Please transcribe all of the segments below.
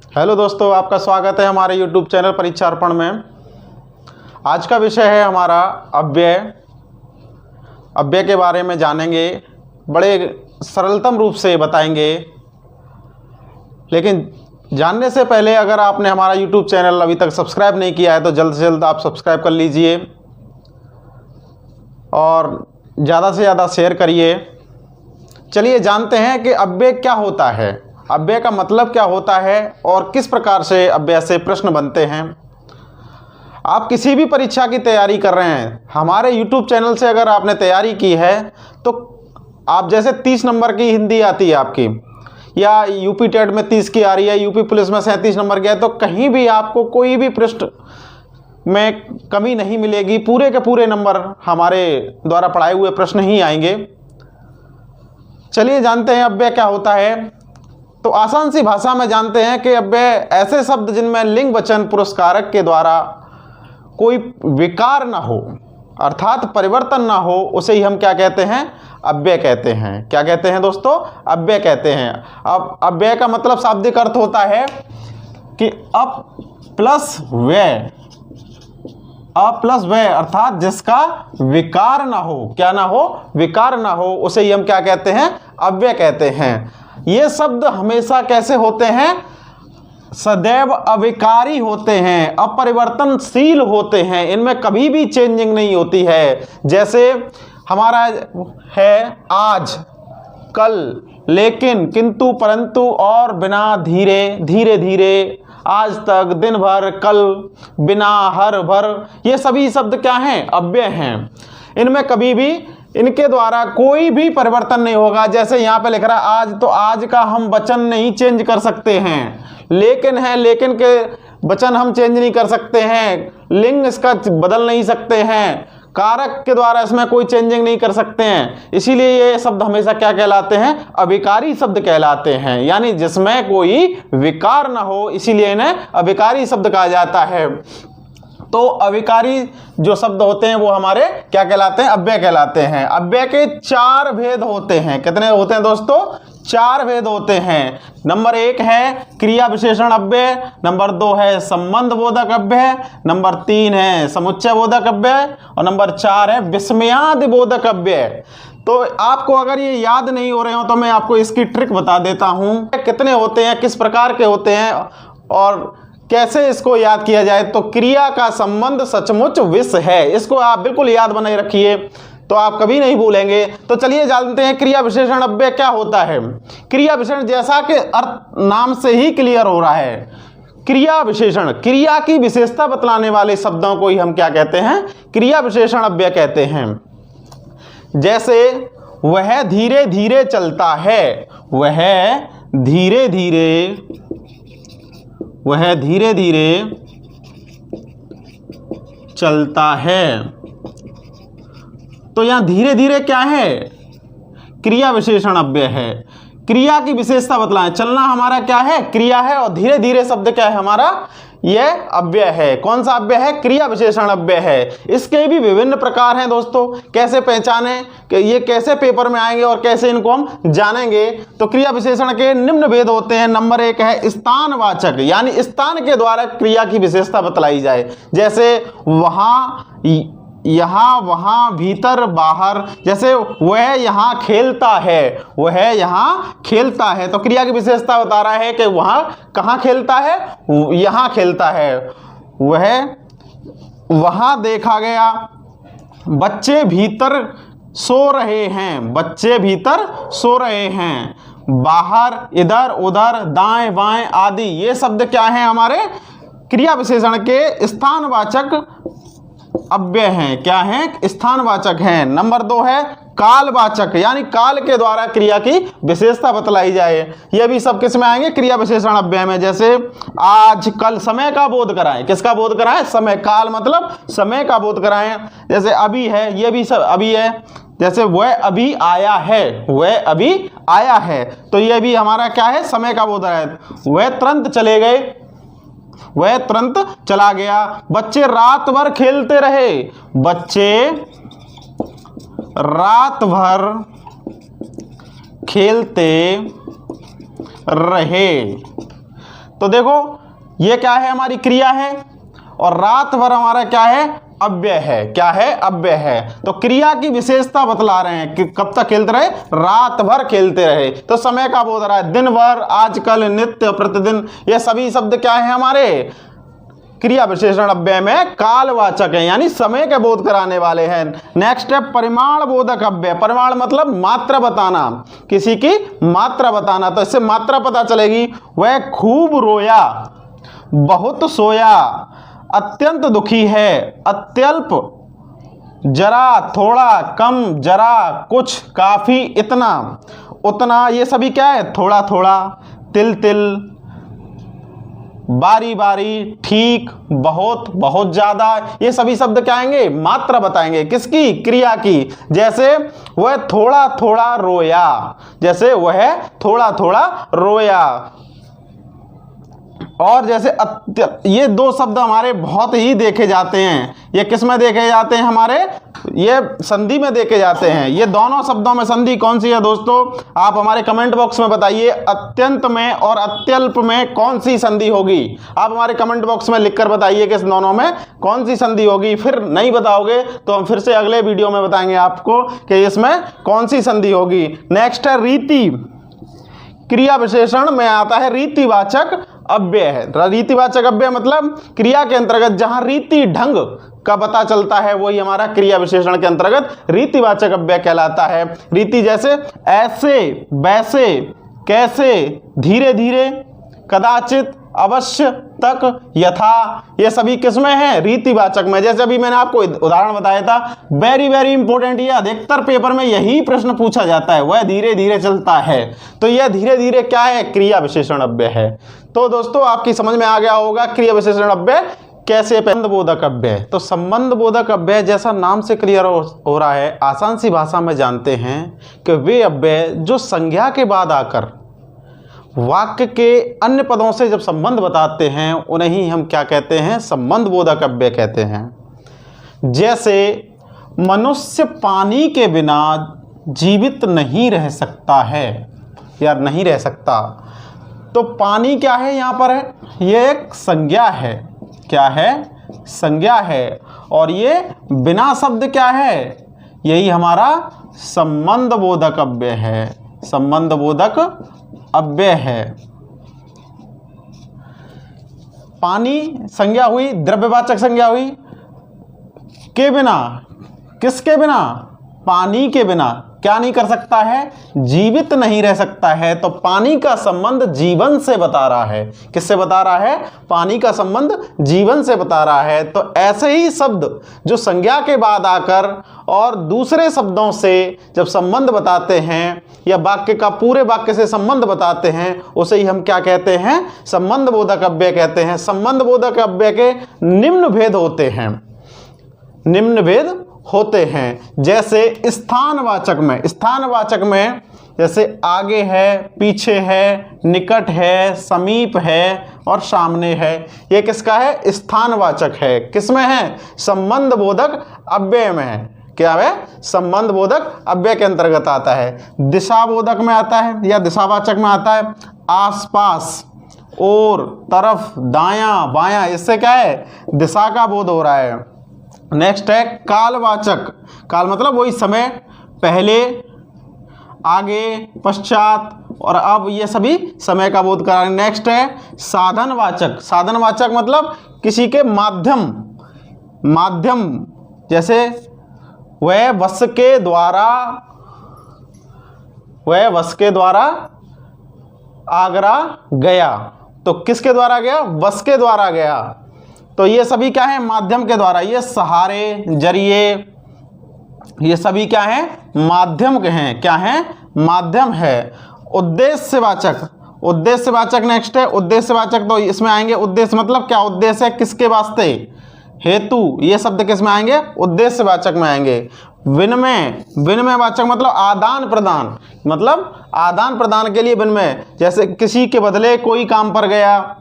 Hello दोस्तों, आपका स्वागत है हमारे YouTube चैनल परीक्षार्पण में। आज का विषय है हमारा अव्यय। अव्यय के बारे में जानेंगे, बड़े सरलतम रूप से बताएंगे। लेकिन जानने से पहले अगर आपने हमारा YouTube चैनल अभी तक सब्सक्राइब नहीं किया है तो जल्द से जल्द आप सब्सक्राइब कर लीजिए और ज़्यादा से ज़्यादा शेयर करिए। चलिए जानते हैं कि अव्यय क्या होता है, अव्यय का मतलब क्या होता है और किस प्रकार से अव्यय से प्रश्न बनते हैं। आप किसी भी परीक्षा की तैयारी कर रहे हैं, हमारे YouTube चैनल से अगर आपने तैयारी की है तो आप जैसे 30 नंबर की हिंदी आती है आपकी, या यूपी टेट में 30 की आ रही है, यूपी पुलिस में 37 नंबर की है, तो कहीं भी आपको कोई भी प्रश्न में कमी नहीं मिलेगी। पूरे के पूरे नंबर हमारे द्वारा पढ़ाए हुए प्रश्न ही आएंगे। चलिए जानते हैं अव्यय क्या होता है। तो आसान सी भाषा में जानते हैं कि अव्यय ऐसे शब्द जिनमें लिंग वचन पुरुषकारक के द्वारा कोई विकार ना हो, अर्थात परिवर्तन ना हो, उसे ही हम क्या कहते हैं, अव्यय कहते हैं। क्या कहते हैं दोस्तों, अव्यय कहते हैं। अब अव्यय का मतलब शाब्दिक अर्थ होता है कि अप प्लस व्यय, अ प्लस व्यय, अर्थात जिसका विकार ना हो, क्या ना हो, विकार ना हो, उसे ही हम क्या कहते हैं, अव्यय कहते हैं। ये शब्द हमेशा कैसे होते हैं, सदैव अविकारी होते हैं, अपरिवर्तनशील होते हैं, इनमें कभी भी चेंजिंग नहीं होती है। जैसे हमारा है आज, कल, लेकिन, किंतु, परंतु और बिना, धीरे, धीरे धीरे, आज तक, दिन भर, कल, बिना, हर भर, ये सभी शब्द क्या हैं, अव्यय हैं। इनमें कभी भी इनके द्वारा कोई भी परिवर्तन नहीं होगा। जैसे यहाँ पे लिख रहा है आज, तो आज का हम वचन नहीं चेंज कर सकते हैं। लेकिन है, लेकिन के वचन हम चेंज नहीं कर सकते हैं। लिंग इसका बदल नहीं सकते हैं। कारक के द्वारा इसमें कोई चेंजिंग नहीं कर सकते हैं। इसीलिए ये शब्द हमेशा क्या कहलाते हैं, अविकारी शब्द कहलाते हैं, यानी जिसमें कोई विकार ना हो, इसीलिए इन्हें अविकारी शब्द कहा जाता है। तो अविकारी जो शब्द होते हैं वो हमारे क्या कहलाते हैं, अव्यय कहलाते हैं। अव्यय के 4 भेद होते हैं। कितने होते हैं दोस्तों, 4 भेद होते हैं। नंबर 1 है क्रिया विशेषण अव्यय, नंबर 2 है संबंध बोधक अव्यय, नंबर 3 है समुच्चय बोधक अव्यय और नंबर 4 है विस्मयादि बोधक अव्यय। तो आपको अगर ये याद नहीं हो रहे हो तो मैं आपको इसकी ट्रिक बता देता हूं, कितने होते हैं, किस प्रकार के होते हैं और कैसे इसको याद किया जाए। तो क्रिया का संबंध सचमुच विष है, इसको आप बिल्कुल याद बनाए रखिए तो आप कभी नहीं भूलेंगे। तो चलिए जानते हैं क्रिया विशेषण अव्यय क्या होता है। क्रिया विशेषण, जैसा कि अर्थ नाम से ही क्लियर हो रहा है, क्रिया विशेषण, क्रिया की विशेषता बतलाने वाले शब्दों को ही हम क्या कहते हैं, क्रिया विशेषण अव्यय कहते हैं। जैसे वह धीरे धीरे चलता है, वह धीरे धीरे, वह धीरे धीरे चलता है। तो यहां धीरे धीरे क्या है, क्रिया विशेषण अव्यय है। क्रिया की विशेषता बतलाएं, चलना हमारा क्या है, क्रिया है, और धीरे धीरे शब्द क्या है हमारा, यह अव्यय है। कौन सा अव्यय है, क्रिया विशेषण अव्यय है। इसके भी विभिन्न प्रकार हैं दोस्तों। कैसे पहचानें कि ये कैसे पेपर में आएंगे और कैसे इनको हम जानेंगे। तो क्रिया विशेषण के निम्न भेद होते हैं। नंबर 1 है स्थानवाचक, यानी स्थान के द्वारा क्रिया की विशेषता बतलाई जाए। जैसे वहां, यहाँ, वहाँ, भीतर, बाहर। जैसे वह यहाँ खेलता है, वह यहाँ खेलता है, तो क्रिया की विशेषता बता रहा है कि वहाँ कहाँ खेलता है, यहाँ खेलता है। वह वहाँ देखा गया। बच्चे भीतर सो रहे हैं, बच्चे भीतर सो रहे हैं। बाहर, इधर उधर, दाएं बाएं आदि, ये शब्द क्या है हमारे क्रिया विशेषण के स्थानवाचक अव्यय हैं। क्या है, स्थानवाचक हैं। नंबर 2 है कालवाचक, यानी काल के द्वारा क्रिया की विशेषता बतलाई जाए। यह भी सब किस में आएंगे, क्रिया विशेषण अव्यय में। जैसे आज, कल, समय का बोध कराएं। किसका बोध कराएं, समय। काल मतलब समय का बोध कराएं। जैसे अभी है, ये भी सब अभी है। जैसे वह अभी आया है, वह अभी आया है, तो यह भी हमारा क्या है, समय का बोध है। वह तुरंत चले गए, वह तुरंत चला गया। बच्चे रात भर खेलते रहे, बच्चे रात भर खेलते रहे। तो देखो ये क्या है, हमारी क्रिया है, और रात भर हमारा क्या है, अव्यय है। क्या है, अव्यय है। तो क्रिया की विशेषता बतला रहे हैं कि कब तक खेलते रहे, रात भर खेलते रहे। तो समय का बोध रहा है, दिन भर, आजकल, नित्य, प्रतिदिन, ये सभी शब्द क्या है हमारे, क्रिया विशेषण अव्यय में कालवाचक है, यानी समय के बोध कराने वाले हैं। नेक्स्ट है परिमाण बोधक अव्यय। परिमाण मतलब मात्रा बताना, किसी की मात्रा बताना। तो इससे मात्रा पता चलेगी। वह खूब रोया, बहुत सोया, अत्यंत दुखी है, अत्यल्प, जरा, थोड़ा, कम, जरा, कुछ, काफी, इतना, उतना, ये सभी क्या है, थोड़ा थोड़ा, तिल तिल, बारी बारी, ठीक, बहुत, बहुत ज्यादा, ये सभी शब्द क्या आएंगे, मात्रा बताएंगे। किसकी, क्रिया की। जैसे वह थोड़ा थोड़ा रोया, जैसे वह थोड़ा थोड़ा रोया। और जैसे ये दो शब्द हमारे बहुत ही देखे जाते हैं। ये किस में देखे जाते हैं, हमारे ये संधि में देखे जाते हैं। ये दोनों शब्दों में संधि कौन सी है दोस्तों, आप हमारे कमेंट बॉक्स में बताइए। अत्यंत में और अत्यल्प में कौन सी संधि होगी, आप हमारे कमेंट बॉक्स में लिखकर बताइए कि इस दोनों में कौन सी संधि होगी। फिर नहीं बताओगे तो हम फिर से अगले वीडियो में बताएंगे आपको कि इसमें कौन सी संधि होगी। नेक्स्ट है रीति। क्रिया विशेषण में आता है रीतिवाचक अव्यय है। रीतिवाचक अव्यय मतलब क्रिया के अंतर्गत जहां रीति ढंग का पता चलता है, वही हमारा क्रिया विशेषण के अंतर्गत रीतिवाचक अव्यय कहलाता है। रीति जैसे ऐसे, वैसे, कैसे, धीरे धीरे, कदाचित, अवश्य, तक, यथा, ये सभी किसमें है, रीतिवाचक में। जैसे अभी मैंने आपको उदाहरण बताया था, वेरी वेरी इंपॉर्टेंट, ये अधिकतर पेपर में यही प्रश्न पूछा जाता है, वह धीरे धीरे चलता है। तो यह धीरे धीरे क्या है, क्रिया विशेषण अव्यय है। तो दोस्तों आपकी समझ में आ गया होगा क्रिया विशेषण अव्यय कैसे। संबंध बोधक अव्यय, तो संबंध बोधक अव्यय जैसा नाम से क्लियर हो रहा है, आसान सी भाषा में जानते हैं कि वे अव्यय जो संज्ञा के बाद आकर वाक्य के अन्य पदों से जब संबंध बताते हैं, उन्हें ही हम क्या कहते हैं, संबंध बोधक अव्यय कहते हैं। जैसे मनुष्य पानी के बिना जीवित नहीं रह सकता है, या नहीं रह सकता। तो पानी क्या है, यहाँ पर है, ये एक संज्ञा है। क्या है, संज्ञा है। और ये बिना शब्द क्या है, यही हमारा संबंध बोधक अव्यय है। संबंध बोधक अव्यय है। पानी संज्ञा हुई, द्रव्यवाचक संज्ञा हुई, के बिना, किसके बिना, पानी के बिना क्या नहीं कर सकता है, जीवित नहीं रह सकता है। तो पानी का संबंध जीवन से बता रहा है। किससे बता रहा है, पानी का संबंध जीवन से बता रहा है। तो ऐसे ही शब्द जो संज्ञा के बाद आकर और दूसरे शब्दों से जब संबंध बताते हैं, या वाक्य का पूरे वाक्य से संबंध बताते हैं, उसे ही हम क्या कहते हैं, संबंध बोधक अव्यय कहते हैं। संबंध बोधक अव्यय के निम्न भेद होते हैं, निम्न भेद होते हैं। जैसे स्थानवाचक में, स्थानवाचक में जैसे आगे है, पीछे है, निकट है, समीप है और सामने है, ये किसका है, स्थानवाचक है। किसमें है, संबंध बोधक अव्यय में है। क्या है, संबंध बोधक अव्यय के अंतर्गत आता है। दिशा बोधक में आता है या दिशावाचक में आता है आसपास, और, तरफ, दायां, बायां, इससे क्या है, दिशा का बोध हो रहा है। नेक्स्ट है कालवाचक। काल मतलब वही समय, पहले, आगे, पश्चात और अब, ये सभी समय का बोध करा। नेक्स्ट है साधनवाचक। साधनवाचक मतलब किसी के माध्यम, माध्यम, जैसे वह बस के द्वारा, वह बस के द्वारा आगरा गया। तो किसके द्वारा गया, बस के द्वारा गया। तो ये सभी क्या है, माध्यम के द्वारा। ये सहारे, जरिए, ये सभी क्या है, माध्यम के हैं। क्या है, माध्यम है। उद्देश्यवाचक, उद्देश्यवाचक नेक्स्ट है उद्देश्यवाचक। तो इसमें आएंगे उद्देश्य मतलब क्या, उद्देश्य है किसके वास्ते, हेतु, ये शब्द किस में आएंगे, उद्देश्यवाचक में आएंगे। विनिमय, विनिमयवाचक मतलब आदान प्रदान, मतलब आदान प्रदान के लिए विनिमय। जैसे किसी के बदले कोई काम पर गया,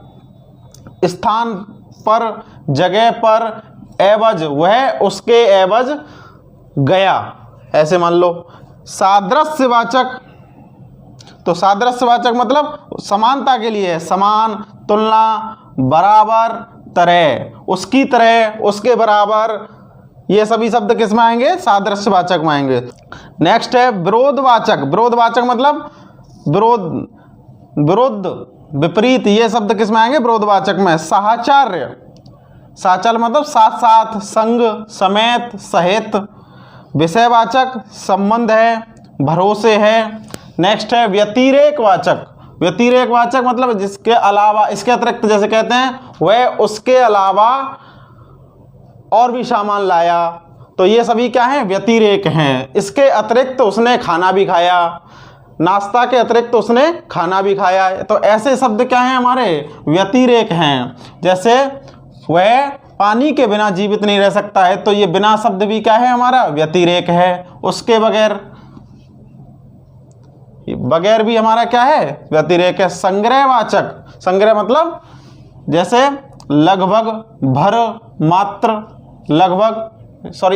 स्थान पर, जगह पर, एवज, वह उसके एवज गया, ऐसे मान लो। सादृश्यवाचक, तो सादृश्यवाचक मतलब समानता के लिए, समान, तुलना, बराबर, तरह, उसकी तरह, उसके बराबर, ये सभी शब्द किस में आएंगे? सादृश्यवाचक में आएंगे। नेक्स्ट है विरोधवाचक। विरोधवाचक मतलब विरोध, विरुद्ध, विपरीत, ये शब्द किस में आएंगे? विरोधवाचक में। साहचर्य, साचल मतलब साथ साथ, संग, समेत, सहित। विषयवाचक संबंध है, भरोसे है। नेक्स्ट है व्यतिरेकवाचक। व्यतिरेकवाचक मतलब जिसके अलावा, इसके अतिरिक्त, जैसे कहते हैं वह उसके अलावा और भी सामान लाया, तो ये सभी क्या हैं? व्यतिरेक हैं। इसके अतिरिक्त उसने खाना भी खाया, नाश्ता के अतिरिक्त उसने खाना भी खाया, तो ऐसे शब्द क्या हैं? हमारे व्यतिरेक हैं। जैसे वह पानी के बिना जीवित नहीं रह सकता है, तो ये बिना शब्द भी क्या है? हमारा व्यतिरेक है। उसके बगैर, बगैर भी हमारा क्या है? व्यतिरेक है। संग्रहवाचक, संग्रह मतलब जैसे लगभग, भर, मात्र, लगभग,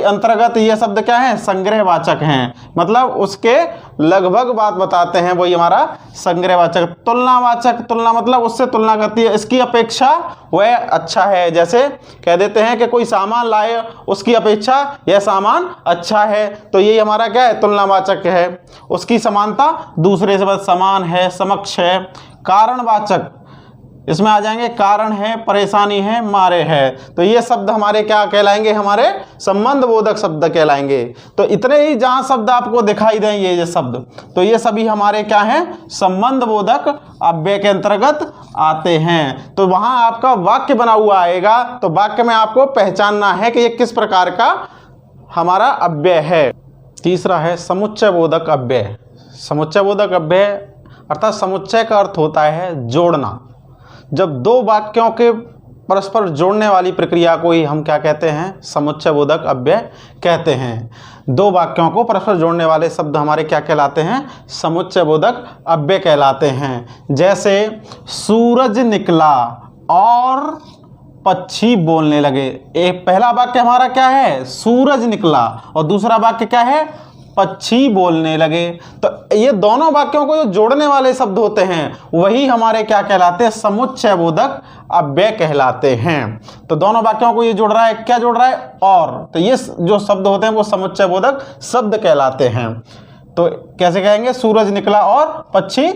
अंतर्गत, ये शब्द क्या है? संग्रहवाचक हैं। मतलब उसके लगभग बात बताते हैं, वही हमारा संग्रहवाचक। तुलनावाचक, तुलना मतलब उससे तुलना करती है, इसकी अपेक्षा वह अच्छा है। जैसे कह देते हैं कि कोई सामान लाए, उसकी अपेक्षा यह सामान अच्छा है, तो यही हमारा क्या है? तुलनावाचक है। उसकी समानता दूसरे से समान है, समक्ष है। कारणवाचक, इसमें आ जाएंगे कारण है, परेशानी है, मारे है, तो ये शब्द हमारे क्या कहलाएंगे? हमारे संबंध बोधक शब्द कहलाएंगे। तो इतने ही जहां शब्द आपको दिखाई दें ये शब्द, तो ये सभी हमारे क्या हैं? संबंध बोधक अव्यय के अंतर्गत आते हैं। तो वहां आपका वाक्य बना हुआ आएगा, तो वाक्य में आपको पहचानना है कि ये किस प्रकार का हमारा अव्यय है। तीसरा है समुच्चय बोधक अव्यय। समुच्चय बोधक अव्यय अर्थात समुच्चय का अर्थ होता है जोड़ना। जब दो वाक्यों के परस्पर जोड़ने वाली प्रक्रिया को ही हम क्या कहते हैं? समुच्चय बोधक अव्यय कहते हैं। दो वाक्यों को परस्पर जोड़ने वाले शब्द हमारे क्या कहलाते हैं? समुच्चय बोधक अव्यय कहलाते हैं। जैसे सूरज निकला और पक्षी बोलने लगे। एक पहला वाक्य हमारा क्या है? सूरज निकला, और दूसरा वाक्य क्या है? पक्षी बोलने लगे। तो ये दोनों वाक्यों को जो जोड़ने वाले शब्द होते हैं वही हमारे क्या कहलाते हैं? समुच्चय बोधक अव्यय कहलाते हैं। तो दोनों वाक्यों को ये जोड़ रहा है, क्या जोड़ रहा है? और, तो ये जो शब्द होते हैं वो समुच्चय बोधक शब्द कहलाते हैं। तो कैसे कहेंगे? सूरज निकला और पक्षी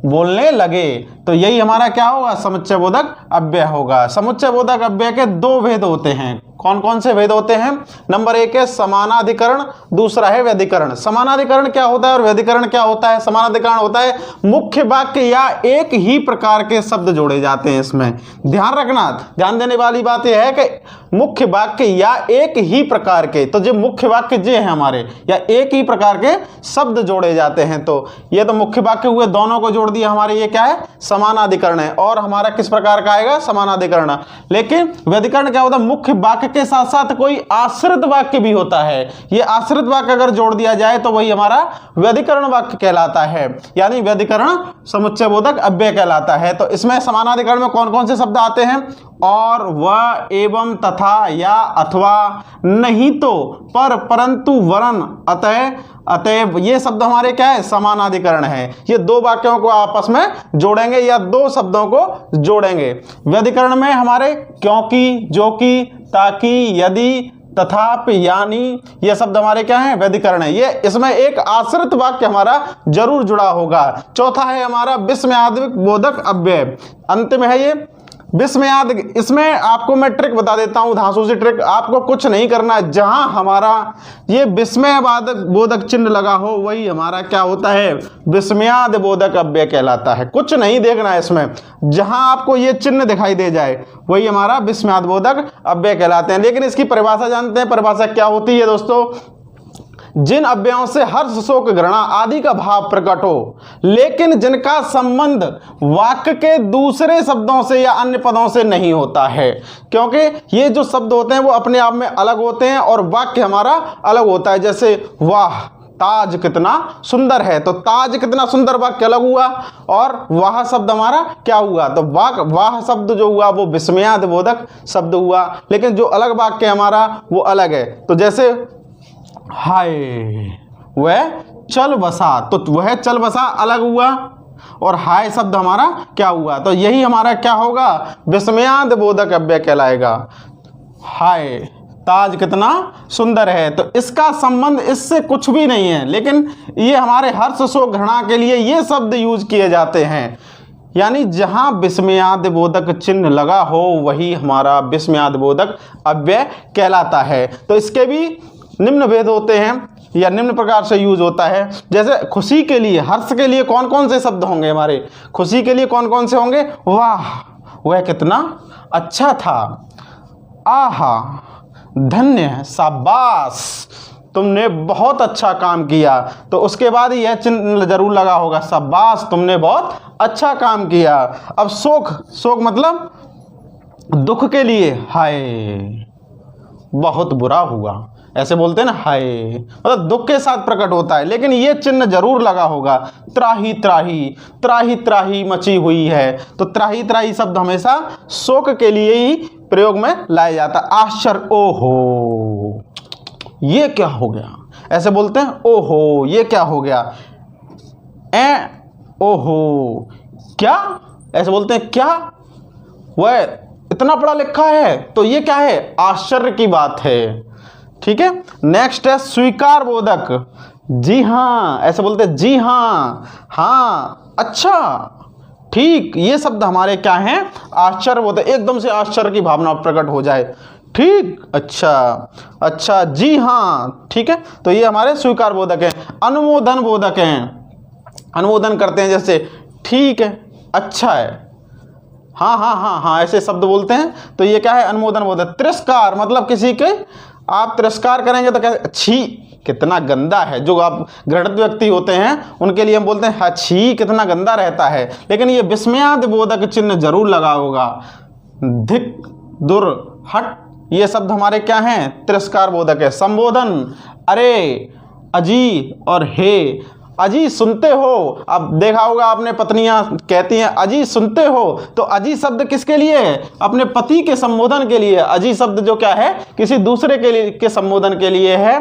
बोलने लगे, तो यही हमारा क्या होगा? समुच्चय बोधक अव्यय होगा। समुच्चय बोधक अव्यय के दो भेद होते हैं। कौन कौन से भेद होते हैं? नंबर एक है समानाधिकरण, दूसरा है व्यधिकरण। समानाधिकरण क्या होता है और व्यधिकरण क्या होता है? समानाधिकरण होता है मुख्य वाक्य या एक ही प्रकार के शब्द जोड़े जाते हैं। इसमें ध्यान रखना, ध्यान देने वाली बात यह है कि मुख्य वाक्य या एक ही प्रकार के, तो जो मुख्य वाक्य जे हैं हमारे, या एक ही प्रकार के शब्द जोड़े जाते हैं, तो ये तो मुख्य वाक्य हुए, दोनों को जोड़ दिया, हमारे ये क्या है? समानाधिकरण है। और हमारा किस प्रकार का आएगा? समानाधिकरण। लेकिन व्यधिकरण क्या होता है? मुख्य वाक्य के साथ साथ कोई आश्रित वाक्य भी होता है। ये आश्रित वाक्य अगर जोड़ दिया जाए तो वही हमारा व्यधिकरण वाक्य कहलाता है, यानी व्यधिकरण समुच्चय बोधक अव्यय कहलाता है। तो इसमें समानाधिकरण में कौन कौन से शब्द आते हैं? और, व, एवं, तथा, या, अथवा, नहीं तो, पर, परंतु, वरन, अतः, अतएव, ये शब्द हमारे क्या है? समानाधिकरण है। ये दो वाक्यों को आपस में जोड़ेंगे या दो शब्दों को जोड़ेंगे। व्यधिकरण में हमारे क्योंकि, जो कि, ताकि, यदि, तथापि, यानी, ये शब्द हमारे क्या है? व्यधिकरण है। ये इसमें एक आश्रित वाक्य हमारा जरूर जुड़ा होगा। चौथा है हमारा विस्मयादि बोधक अव्यय। अंतिम है ये विस्मयाद। इसमें आपको मैं ट्रिक बता देता हूं, धांसू सी ट्रिक। आपको कुछ नहीं करना है, जहां हमारा ये विस्मयवादक बोधक चिन्ह लगा हो वही हमारा क्या होता है? विस्मयाद बोधक अव्यय कहलाता है। कुछ नहीं देखना है इसमें, जहां आपको ये चिन्ह दिखाई दे जाए वही हमारा विस्मयाद बोधक अव्यय कहलाते हैं। लेकिन इसकी परिभाषा जानते हैं? परिभाषा क्या होती है दोस्तों? जिन अव्ययों से हर्ष, शोक, घृणा आदि का भाव प्रकट हो, लेकिन जिनका संबंध वाक्य के दूसरे शब्दों से या अन्य पदों से नहीं होता है। क्योंकि ये जो शब्द होते हैं वो अपने आप में अलग होते हैं और वाक्य हमारा अलग होता है। जैसे वाह ताज कितना सुंदर है, तो ताज कितना सुंदर वाक्य अलग हुआ, और वाह शब्द हमारा क्या हुआ? तो वाह शब्द जो हुआ वो विस्मयाद बोधक शब्द हुआ, लेकिन जो अलग वाक्य हमारा वो अलग है। तो जैसे हाय वह चल बसा, तो वह चल बसा अलग हुआ, और हाय शब्द हमारा क्या हुआ, तो यही हमारा क्या होगा, विस्मयाद बोधक अव्यय कहलाएगा। हाय ताज कितना सुंदर है, तो इसका संबंध इससे कुछ भी नहीं है, लेकिन ये हमारे हर्ष शोक घृणा के लिए ये शब्द यूज किए जाते हैं। यानी जहाँ विस्मयाद बोधक चिन्ह लगा हो वही हमारा विस्मयाद बोधक अव्यय कहलाता है। तो इसके भी निम्न भेद होते हैं या निम्न प्रकार से यूज होता है। जैसे खुशी के लिए, हर्ष के लिए कौन कौन से शब्द होंगे हमारे, खुशी के लिए कौन कौन से होंगे, वाह वह कितना अच्छा था, आहा धन्य है, शाबाश तुमने बहुत अच्छा काम किया। तो उसके बाद यह चिन्ह जरूर लगा होगा, शाबाश तुमने बहुत अच्छा काम किया। अब शोक, शोक मतलब दुख के लिए, हाय बहुत बुरा हुआ, ऐसे बोलते हैं ना, हाय मतलब दुख के साथ प्रकट होता है, लेकिन ये चिन्ह जरूर लगा होगा। त्राही त्राही, त्राही त्राही मची हुई है, तो त्राही त्राही शब्द हमेशा शोक के लिए ही प्रयोग में लाया जाता है। आश्चर्य, ओहो ये क्या हो गया, ऐसे बोलते हैं, ओहो ये क्या हो गया, ओहो क्या, ऐसे बोलते हैं, क्या वह इतना पढ़ा लिखा है, तो ये क्या है, आश्चर्य की बात है। ठीक है, नेक्स्ट है स्वीकार बोधक, जी हाँ, ऐसे बोलते हैं, जी हाँ, हाँ अच्छा ठीक, ये शब्द हमारे क्या हैं, आश्चर्य बोधक, एकदम से आश्चर्य की भावना प्रकट हो जाए, ठीक, अच्छा अच्छा, जी हाँ, ठीक है, तो ये हमारे स्वीकार बोधक हैं। अनुमोदन बोधक हैं, अनुमोदन करते हैं, जैसे ठीक है, अच्छा है, हाँ हाँ हाँ हाँ, ऐसे शब्द बोलते हैं, तो ये क्या है, अनुमोदन बोधक। तिरस्कार मतलब किसी के आप तिरस्कार करेंगे तो कैसे, छी कितना गंदा है, जो आप घृणित व्यक्ति होते हैं उनके लिए हम बोलते हैं हाँ छी कितना गंदा रहता है, लेकिन ये विस्मयाद बोधक चिन्ह जरूर लगा होगा। धिक, दुर, हट, ये शब्द हमारे क्या हैं, तिरस्कार बोधक है। संबोधन, अरे, अजी और हे, अजी सुनते हो, अब देखा होगा आपने पत्नियां कहती हैं अजी सुनते हो, तो अजी शब्द किसके लिए है, अपने पति के संबोधन के लिए। अजी शब्द जो क्या है, किसी दूसरे के लिए के संबोधन के लिए है।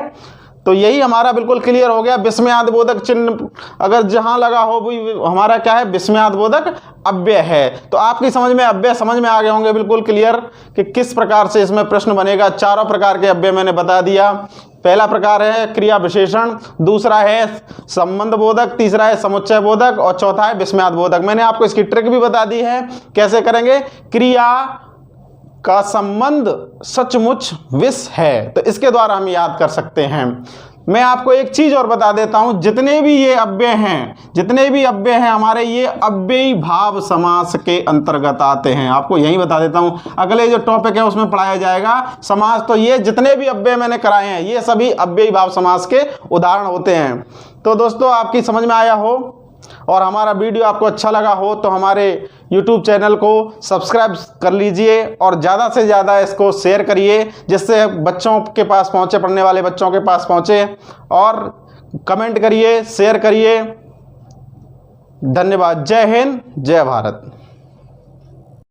तो यही हमारा बिल्कुल क्लियर हो गया, विस्मयाद बोधक चिन्ह अगर जहां लगा हो वो हमारा क्या है, विस्मयाद बोधक अव्यय है। तो आपकी समझ में अव्यय समझ में आ गए होंगे बिल्कुल क्लियर कि किस प्रकार से इसमें प्रश्न बनेगा। चारों प्रकार के अव्यय मैंने बता दिया। पहला प्रकार है क्रिया विशेषण, दूसरा है संबंध बोधक, तीसरा है समुच्चय बोधक और चौथा है विस्मयाद बोधक। मैंने आपको इसकी ट्रिक भी बता दी है, कैसे करेंगे। क्रिया का संबंध सचमुच विष है, तो इसके द्वारा हम याद कर सकते हैं। मैं आपको एक चीज और बता देता हूं, जितने भी ये अव्यय हैं, जितने भी अव्यय हैं हमारे, ये अव्ययी भाव समास के अंतर्गत आते हैं। आपको यही बता देता हूं, अगले जो टॉपिक है उसमें पढ़ाया जाएगा समास। तो ये जितने भी अव्यय मैंने कराए हैं ये सभी अव्ययी भाव समास के उदाहरण होते हैं। तो दोस्तों आपकी समझ में आया हो और हमारा वीडियो आपको अच्छा लगा हो तो हमारे YouTube चैनल को सब्सक्राइब कर लीजिए और ज़्यादा से ज़्यादा इसको शेयर करिए, जिससे बच्चों के पास पहुँचे, पढ़ने वाले बच्चों के पास पहुँचे। और कमेंट करिए, शेयर करिए। धन्यवाद। जय हिंद, जय भारत।